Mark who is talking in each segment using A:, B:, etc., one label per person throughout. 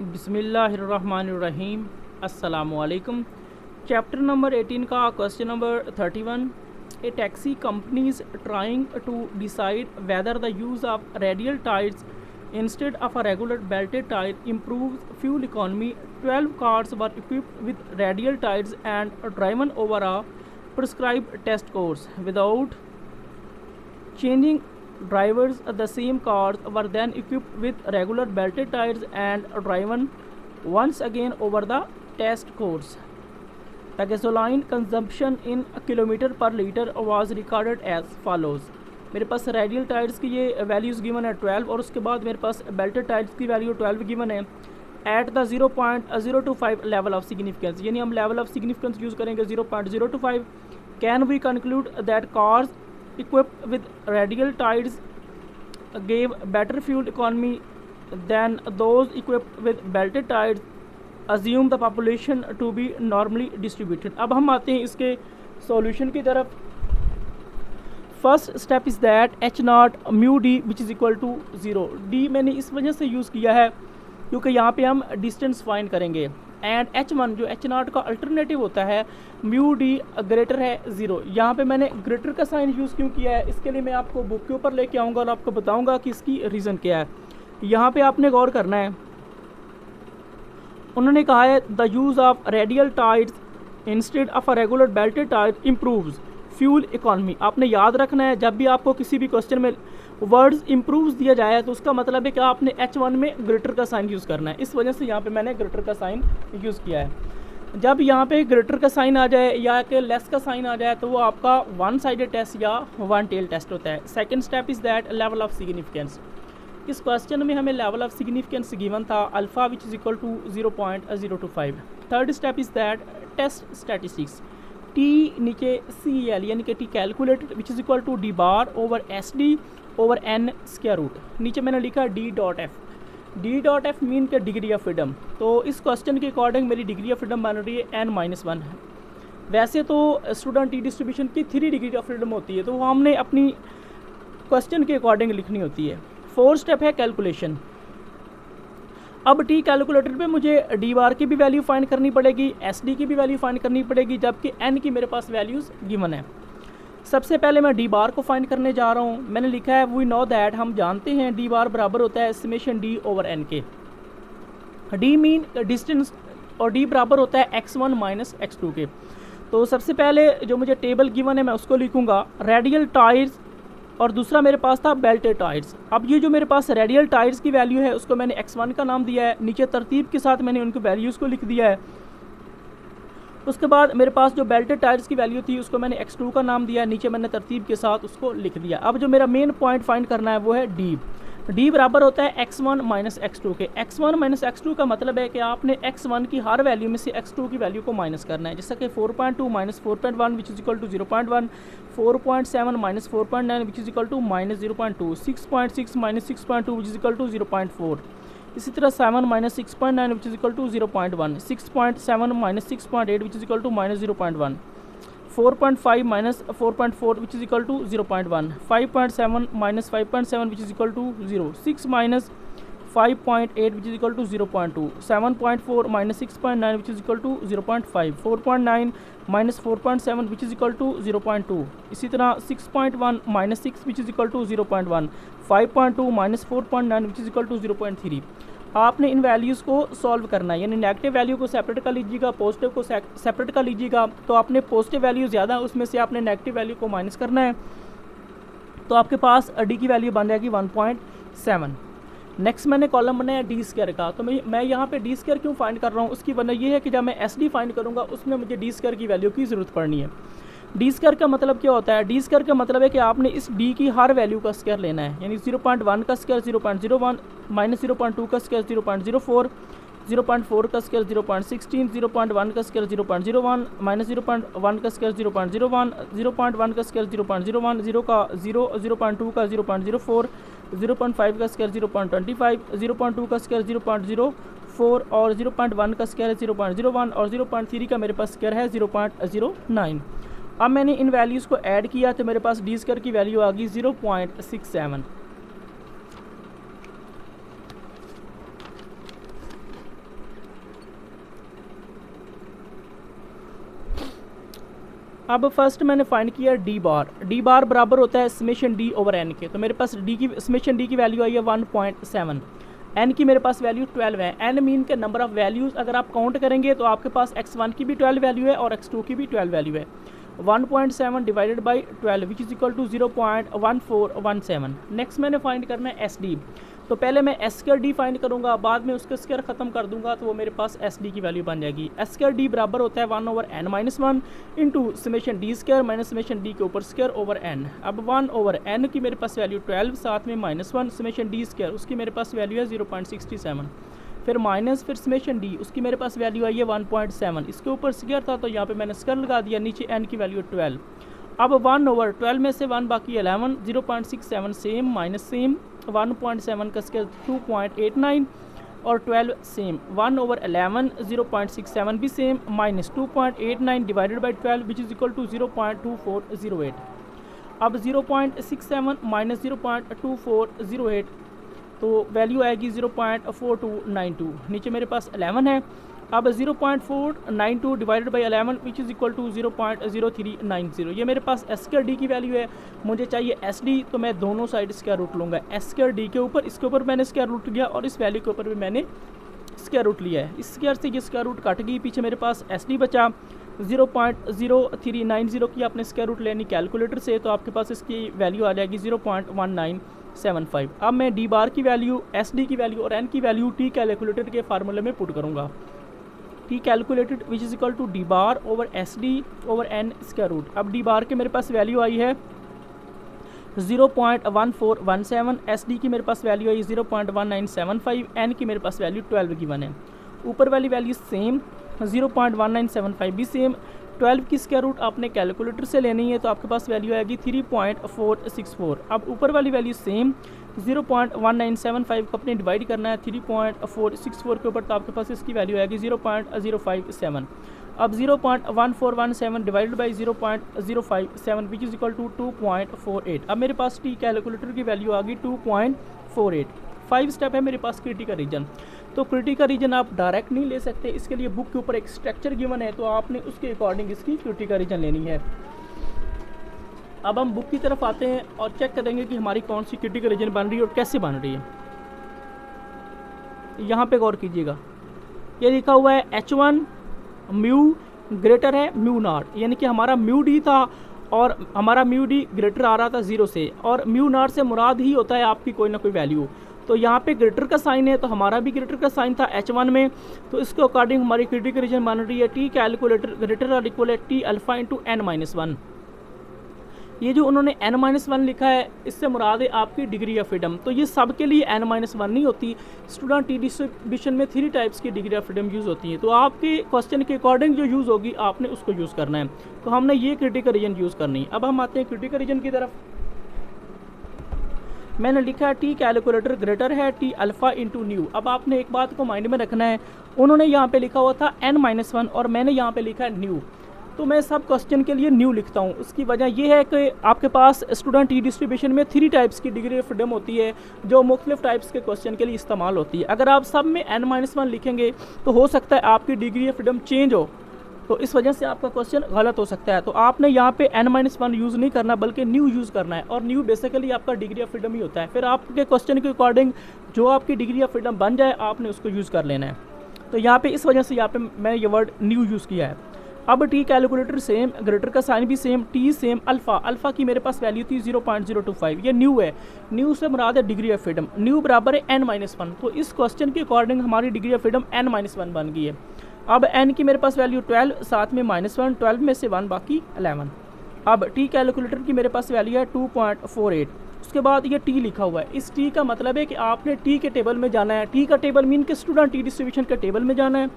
A: बिस्मिल्लाहिर्रहमानिर्रहीम। अस्सलामुअलैकुम। Chapter number 18 का question number 31। A taxi companies trying to decide whether the use of radial tyres instead of a regular belted tyre improves fuel economy. 12 cars were equipped with radial tires and driven over a prescribed test course without changing drivers. The same cars were then equipped with regular belted tires and driven once again over the test course. The gasoline consumption in kilometer per liter was recorded as follows. मेरे पास radial tyres की ये values given है 12 और उसके बाद मेरे पास belted tyres की वैल्यू 12 गिवन है at the 0.025 level of significance, यानी हम लेवल ऑफ सिग्निफिकेंस यूज़ करेंगे 0.025. Can we conclude that cars equipped with radial tires gave better fuel economy than those equipped with belted tires? Assume the population to be normally distributed. अब हम आते हैं इसके solution की तरफ. First step is that H not mu D which is equal to 0. D मैंने इस वजह से यूज़ किया है क्योंकि यहाँ पे हम डिस्टेंस फाइंड करेंगे एंड H1 जो H0 का अल्टरनेटिव होता है म्यू डी ग्रेटर है 0. यहाँ पे मैंने ग्रेटर का साइन यूज़ क्यों किया है इसके लिए मैं आपको बुक के ऊपर लेके आऊँगा और आपको बताऊँगा कि इसकी रीज़न क्या है. यहाँ पे आपने गौर करना है. उन्होंने कहा है the use of radial tyres instead of a regular belted tyre improves fuel economy. आपने याद रखना है जब भी आपको किसी भी क्वेश्चन में वर्ड्स इम्प्रूव्स दिया जाए तो उसका मतलब है कि आपने H1 में ग्रेटर का साइन यूज़ करना है. इस वजह से यहाँ पे मैंने ग्रेटर का साइन यूज़ किया है. जब यहाँ पे ग्रेटर का साइन आ जाए या कि लेस का साइन आ जाए तो वो आपका वन साइडेड टेस्ट या वन टेल टेस्ट होता है. Second step is that level of significance. इस क्वेश्चन में हमें लेवल ऑफ सिग्निफिकेंस गिवन था alpha which is equal to 0.025. Third step is that test statistics. T नीचे CL यानी कि T calculated which is equal to D bar over SD over n square root. नीचे मैंने लिखा D.F. D.F mean के degree of freedom. तो इस question के अकॉर्डिंग मेरी डिग्री ऑफ फ्रीडम बन रही है n-1 है. वैसे तो स्टूडेंट टी डिस्ट्रीब्यूशन की 3 डिग्री ऑफ फ्रीडम होती है तो वो हमने अपनी क्वेश्चन के अकॉर्डिंग लिखनी होती है. फोर्थ स्टेप है कैलकुलेशन. अब टी कैलकुलेटर पे मुझे डी बार की भी वैल्यू फाइंड करनी पड़ेगी, SD की भी वैल्यू फाइंड करनी पड़ेगी, जबकि n की मेरे पास वैल्यूज़ गिवन है. सबसे पहले मैं डी बार को फाइंड करने जा रहा हूँ. मैंने लिखा है वी नो दैट, हम जानते हैं डी बार बराबर होता है समेशन D ओवर n के. डी मीन डिस्टेंस और D बराबर होता है x1 माइनस x2 के. तो सबसे पहले जो मुझे टेबल गिवन है मैं उसको लिखूँगा रेडियल टायर्स और दूसरा मेरे पास था बेल्टेड टायर्स. अब ये जो मेरे पास रेडियल टायर्स की वैल्यू है उसको मैंने x1 का नाम दिया है. नीचे तरतीब के साथ मैंने उनकी वैल्यूज़ को लिख दिया है. उसके बाद मेरे पास जो बेल्टेड टायर्स की वैल्यू थी उसको मैंने x2 का नाम दिया. नीचे मैंने तरतीब के साथ उसको लिख दिया. अब जो मेरा मेन पॉइंट फाइंड करना है वो है D. D बराबर होता है x1 माइनस x2 के. x1 माइनस x2 का मतलब है कि आपने x1 की हर वैल्यू में से x2 की वैल्यू को माइनस करना है. जैसा कि 4.2 minus 4.1 which is equal to 0.1, 4.7 minus 4.9 which is equal to minus 0.2, 6.6 minus 6.2 which is equal to 0.4. इसी तरह 7 minus 6.9 which is equal to 0.1, 6.7 minus 6.8 which is equal to minus 0.1, 4.5 minus 4.4 which is equal to 0.1, 5.7 minus 5.7 which is equal to 0, 6 minus 5.8 which is equal to 0.2, 7.4 minus 6.9 which is equal to 0.5, 4.9 minus 4.7 which is equal to 0.2. इसी तरह 6.1 minus 6 which is equal to 0.1, 5.2 minus 4.9 which is equal to 0.3. आपने इन values को solve करना है, यानी negative value को separate कर लीजिएगा, पॉजिटिव को सेपरेट कर लीजिएगा. तो आपने पॉजिटिव वैल्यू ज़्यादा उसमें से आपने नेगेटिव वैल्यू को माइनस करना है तो आपके पास D की वैल्यू बन जाएगी 1.7. नेक्स्ट मैंने कॉलम बनाया डी स्क्वायर का. तो मैं यहाँ पे डी स्क्वायर क्यों फाइंड कर रहा हूँ उसकी वजह ये है कि जब मैं SD फाइंड करूँगा उसमें मुझे डी स्क्वायर की वैल्यू की ज़रूरत पड़नी है. डी स्क्वायर का मतलब क्या होता है? डी स्क्वायर का मतलब है कि आपने इस D की हर वैल्यू का स्क्वायर लेना है, यानी 0.1 का स्क्वायर 0.01, माइनस 0.2 का स्क्वायर 0.04, 0.4 का स्क्वायर 0.16, 0.1 का स्क्वायर 0.01, माइनस 0.1 का स्क्वायर 0.01, 0.1 का स्क्वायर 0.01, 0 का 0, 0.2 का 0.04, 0.5 का स्क्वायर 0.25, 0.2 का स्क्वायर 0.04 और 0.1 का स्क्वायर 0.01 और 0.3 का मेरे पास स्क्वायर है 0.09. अब मैंने इन वैल्यूज़ को ऐड किया तो मेरे पास डी स्क्वायर की वैल्यू आ गई 0.67. अब फर्स्ट मैंने फाइंड किया डी बार बराबर होता है समेशन डी ओवर एन के। तो मेरे पास डी की समेशन डी की वैल्यू आई है 1.7, एन की मेरे पास वैल्यू 12 है। एन मीन के नंबर ऑफ वैल्यूज़ अगर आप काउंट करेंगे तो आपके पास x1 की भी 12 वैल्यू है और x2 की भी 12 वैल्यू है। 1.7 divided by 12 which is equal to 0.1417। Next मैंने फाइंड करना है एस डी। तो पहले मैं एस स्क्वायर डी फाइंड करूँगा, बाद में उसका स्क्वायर ख़त्म कर दूंगा तो वो मेरे पास एस डी की वैल्यू बन जाएगी। एस स्क्वायर डी बराबर होता है 1 over n minus 1 into summation D square minus summation D के ऊपर स्क्वायर ओवर n। अब 1 ओवर n की मेरे पास वैल्यू 12, साथ में -1 समेशन डी स्क्वायर उसकी मेरे पास वैल्यू है 0.67, फिर माइनस फिर समेशन डी उसकी मेरे पास वैल्यू आई है 1.7, इसके ऊपर स्क्वायर था तो यहाँ पे मैंने स्क्वायर लगा दिया, नीचे n की वैल्यू 12। अब 1 ओवर 12 में से 1 बाकी 11, 0.67 सेम माइनस सेम 1.7 का स्क्वायर 2.89 और 12 सेम 1 ओवर 11 0.67 भी same minus 2.89 divided by 12 which is equal to 0.2408। अब 0.67 माइनस 0.2408 तो वैल्यू आएगी 0.4292, नीचे मेरे पास 11 है। अब 0.492 divided by 11 which is equal to 0.0390। ये मेरे पास एस स्क्वायर डी की वैल्यू है, मुझे चाहिए एस डी, तो मैं दोनों साइड स्क्वायर रूट लूँगा। एस स्क्वायर डी के ऊपर, इसके ऊपर मैंने स्क्वायर रूट लिया और इस वैल्यू के ऊपर भी मैंने स्क्वायर रूट लिया है। इस स्क्वायर से ये स्क्वायर रूट कट गई, पीछे मेरे पास एस डी बचा। 0.0390 की आपने स्क्वायर रूट लेनी कैलकुलेटर से तो आपके पास इसकी वैल्यू आ जाएगी 0.1975। अब मैं डी बार की वैल्यू, एस डी की वैल्यू और एन की वैल्यू टी कैलकुलेटर के फार्मूले में पुट करूँगा। T calculated which is equal to D bar over S D over N square root. अब डी बार के मेरे पास वैल्यू आई है 0.1417, एस डी की मेरे पास वैल्यू आई 0.1975, एन की मेरे पास वैल्यू 12 गिवन है। ऊपर वाली वैल्यू सेम 0.1975 भी सेम। 12 की स्क्वायर रूट आपने कैलकुलेटर से लेनी है तो आपके पास वैल्यू आएगी 3.464। अब ऊपर वाली वैल्यू सेम 0.1975 को अपने डिवाइड करना है 3.464 के ऊपर तो आपके पास इसकी वैल्यू आएगी 0.057। अब 0.1417 divided by 0.057 which is equal to 2.48। अब मेरे पास टी कैलकुलेटर की वैल्यू आ गई 2.48। 5 स्टेप है मेरे पास क्रिटिकल रीजन। तो क्रिटिकल रीजन आप डायरेक्ट नहीं ले सकते, इसके लिए बुक के ऊपर एक स्ट्रक्चर गिवन है तो आपने उसके अकॉर्डिंग इसकी क्रिटिकल रीजन लेनी है। अब हम बुक की तरफ आते हैं और चेक करेंगे कि हमारी कौन सी क्रिटिकल रीजन बन रही है और कैसे बन रही है। यहाँ पे गौर कीजिएगा, ये लिखा हुआ है H1 म्यू ग्रेटर है म्यू नॉट, यानी कि हमारा म्यू डी था और हमारा म्यू डी ग्रेटर आ रहा था 0 से, और म्यू नॉट से मुराद ही होता है आपकी कोई ना कोई वैल्यू। तो यहाँ पे ग्रेटर का साइन है तो हमारा भी ग्रेटर का साइन था H1 में, तो इसके अकॉर्डिंग हमारी क्रिटिकल रीजन बन रही है टी कैलकुलेटर ग्रेटर और इक्वल है टी अल्फा इंटू n-1। ये जो उन्होंने n-1 लिखा है इससे मुराद है आपकी डिग्री ऑफ फ्रीडम। तो ये सब के लिए n-1 नहीं होती, स्टूडेंट टी डिस्ट्रीब्यूशन में 3 टाइप्स की डिग्री ऑफ फ्रीडम यूज़ होती है। तो आपके क्वेश्चन के अकॉर्डिंग जो यूज़ होगी आपने उसको यूज़ करना है। तो हमने ये क्रिटिकल रीजन यूज़ करनी है। अब हम आते हैं क्रिटिकल रीजन की तरफ। मैंने लिखा है टी कैलकुलेटर ग्रेटर है टी अल्फ़ा इंटू न्यू। अब आपने एक बात को माइंड में रखना है, उन्होंने यहाँ पे लिखा हुआ था n-1 और मैंने यहाँ पे लिखा है न्यू, तो मैं सब क्वेश्चन के लिए न्यू लिखता हूँ। उसकी वजह यह है कि आपके पास स्टूडेंट टी डिस्ट्रीब्यूशन में 3 टाइप्स की डिग्री ऑफ फ्रीडम होती है जो मुख्तलिफ टाइप्स के क्वेश्चन के लिए इस्तेमाल होती है। अगर आप सब में n-1 लिखेंगे तो हो सकता है आपकी डिग्री ऑफ फ्रीडम चेंज हो, तो इस वजह से आपका क्वेश्चन गलत हो सकता है। तो आपने यहाँ पे n-1 यूज़ नहीं करना बल्कि न्यू यूज़ करना है, और न्यू बेसिकली आपका डिग्री ऑफ फ्रीडम ही होता है। फिर आपके क्वेश्चन के अकॉर्डिंग जो आपकी डिग्री ऑफ फ्रीडम बन जाए आपने उसको यूज़ कर लेना है। तो यहाँ पे इस वजह से यहाँ पे मैं ये वर्ड न्यू यूज़ किया है। अब टी कैलकुलेटर सेम, ग्रेटर का साइन भी सेम, टी सेम, अल्फ़ा की मेरे पास वैल्यू थी 0.025, ये न्यू है। न्यू से मुराद है डिग्री ऑफ फ्रीडम, न्यू बराबर है n-1। तो इस क्वेश्चन के अकॉर्डिंग हमारी डिग्री ऑफ फ्रीडम n-1 बन गई है। अब n की मेरे पास वैल्यू 12, साथ में -1, 12 में से 1 बाकी 11। अब टी कैलकुलेटर की मेरे पास वैल्यू है 2.48। उसके बाद ये टी लिखा हुआ है, इस टी का मतलब है कि आपने टी के टेबल में जाना है। टी का टेबल मीन के स्टूडेंट टी डिस्ट्रीब्यूशन के टेबल में जाना है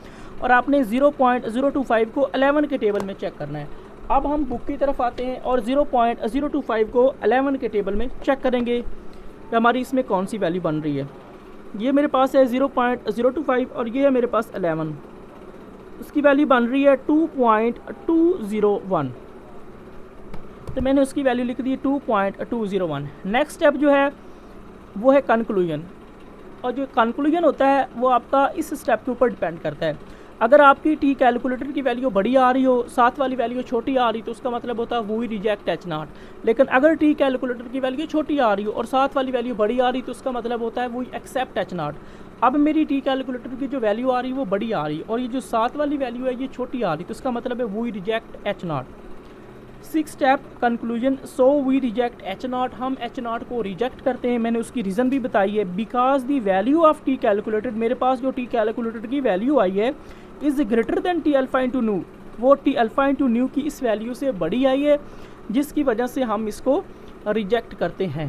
A: और आपने 0.025 को 11 के टेबल में चेक करना है। अब हम बुक की तरफ आते हैं और 0.025 को 11 के टेबल में चेक करेंगे कि हमारी इसमें कौन सी वैल्यू बन रही है। ये मेरे पास है 0.025 और ये है मेरे पास 11, उसकी वैल्यू बन रही है 2.201, तो मैंने उसकी वैल्यू लिख दी 2.201। नेक्स्ट स्टेप जो है वो है कंक्लूजन, और जो कंक्लूजन होता है वो आपका इस स्टेप के ऊपर डिपेंड करता है। अगर आपकी टी कैलकुलेटर की वैल्यू बड़ी आ रही हो, साथ वाली वैल्यू छोटी आ रही, तो उसका मतलब होता है वी रिजेक्ट एच नॉट। लेकिन अगर टी कैलकुलेटर की वैल्यू छोटी आ रही हो और साथ वाली वैल्यू बड़ी आ रही, तो उसका मतलब होता है वी एक्सेप्ट एच नॉट। अब मेरी टी कैलकुलेटर की जो वैल्यू आ रही है वो बड़ी आ रही, और ये जो साथ वाली वैल्यू है ये छोटी आ रही, तो इसका मतलब है we reject H not. 6 step conclusion. So we reject H not, हम एच नॉट को रिजेक्ट करते हैं। मैंने उसकी रीज़न भी बताई है, because the value of T calculated, मेरे पास जो टी कैलकुलेटेड की वैल्यू आई है is greater than T alpha into nu, वो टी अल्फा इंटू न्यू की इस वैल्यू से बड़ी आई है, जिसकी वजह से हम इसको रिजेक्ट करते हैं।